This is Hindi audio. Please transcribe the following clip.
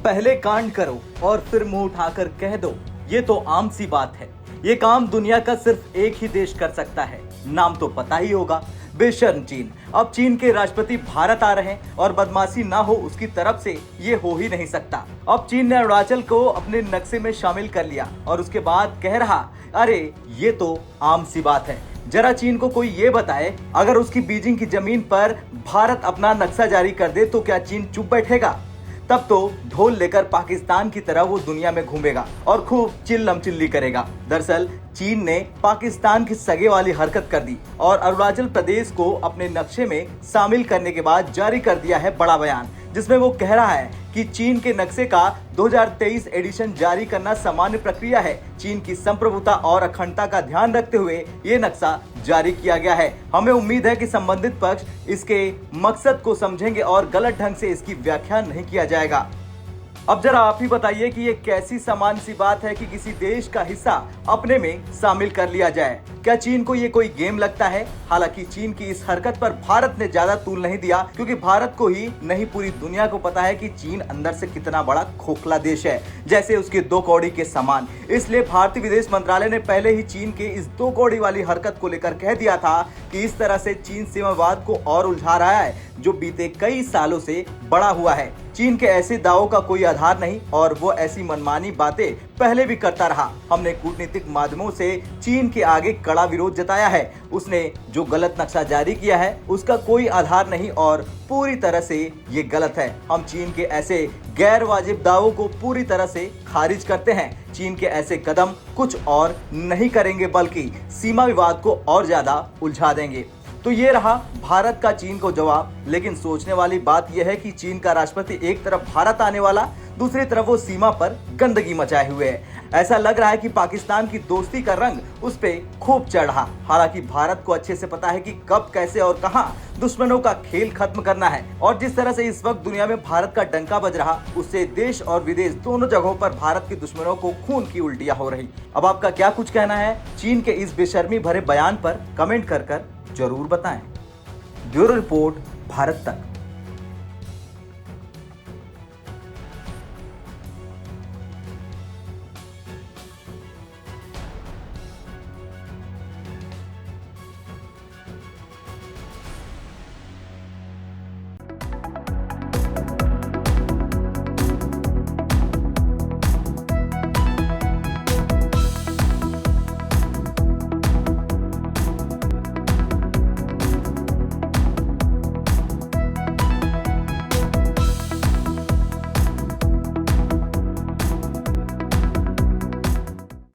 पहले कांड करो और फिर मुंह उठाकर कह दो, ये तो आम सी बात है। ये काम दुनिया का सिर्फ एक ही देश कर सकता है, नाम तो पता ही होगा, बेशर्म चीन। अब चीन के राष्ट्रपति भारत आ रहे हैं और बदमाशी ना हो उसकी तरफ से ये हो ही नहीं सकता। अब चीन ने अरुणाचल को अपने नक्शे में शामिल कर लिया और उसके बाद कह रहा, अरे ये तो आम सी बात है। जरा चीन को कोई ये बताए, अगर उसकी बीजिंग की जमीन पर भारत अपना नक्शा जारी कर दे तो क्या चीन चुप बैठेगा? तब तो ढोल लेकर पाकिस्तान की तरह वो दुनिया में घूमेगा और खूब चिल्लम चिल्ली करेगा। दरअसल चीन ने पाकिस्तान की सगे वाली हरकत कर दी और अरुणाचल प्रदेश को अपने नक्शे में शामिल करने के बाद जारी कर दिया है बड़ा बयान, जिसमें वो कह रहा है कि चीन के नक्शे का 2023 एडिशन जारी करना सामान्य प्रक्रिया है। चीन की संप्रभुता और अखंडता का ध्यान रखते हुए ये नक्शा जारी किया गया है। हमें उम्मीद है कि संबंधित पक्ष इसके मकसद को समझेंगे और गलत ढंग से इसकी व्याख्या नहीं किया जाएगा। अब जरा आप ही बताइए कि ये कैसी सामान्य सी बात है कि किसी देश का हिस्सा अपने में शामिल कर लिया जाए। क्या चीन को ये कोई गेम लगता है? हालांकि चीन की इस हरकत पर भारत ने ज्यादा तूल नहीं दिया, क्योंकि भारत को ही नहीं पूरी दुनिया को पता है कि चीन अंदर से कितना बड़ा खोखला देश है, जैसे उसके दो कौड़ी के समान। इसलिए भारतीय विदेश मंत्रालय ने पहले ही चीन के इस दो कौड़ी वाली हरकत को लेकर कह दिया था कि इस तरह से चीन सीमावाद को और उलझा रहा है, जो बीते कई सालों से बड़ा हुआ है। चीन के ऐसे दावों का कोई आधार नहीं और वो ऐसी मनमानी बातें पहले भी करता रहा। हमने कूटनीतिक माध्यमों से चीन के आगे कड़ा विरोध जताया है। उसने जो गलत नक्शा जारी किया है उसका कोई आधार नहीं और पूरी तरह से ये गलत है। हम चीन के ऐसे गैर वाजिब दावों को पूरी तरह से खारिज करते हैं। चीन के ऐसे कदम कुछ और नहीं करेंगे, बल्कि सीमा विवाद को और ज्यादा उलझा देंगे। तो ये रहा भारत का चीन को जवाब। लेकिन सोचने वाली बात यह है कि चीन का राष्ट्रपति एक तरफ भारत आने वाला, दूसरी तरफ वो सीमा पर गंदगी मचाए हुए है। ऐसा लग रहा है कि पाकिस्तान की दोस्ती का रंग उस पे खूब चढ़ रहा। हालांकि भारत को अच्छे से पता है कि कब, कैसे और कहां दुश्मनों का खेल खत्म करना है। और जिस तरह से इस वक्त दुनिया में भारत का डंका बज रहा, उससे देश और विदेश दोनों जगहों पर भारत के दुश्मनों को खून की उल्टियां हो रही। अब आपका क्या कुछ कहना है चीन के इस बेशर्मी भरे बयान पर? कमेंट कर जरूर बताएं। ब्यूरो रिपोर्ट, भारत तक।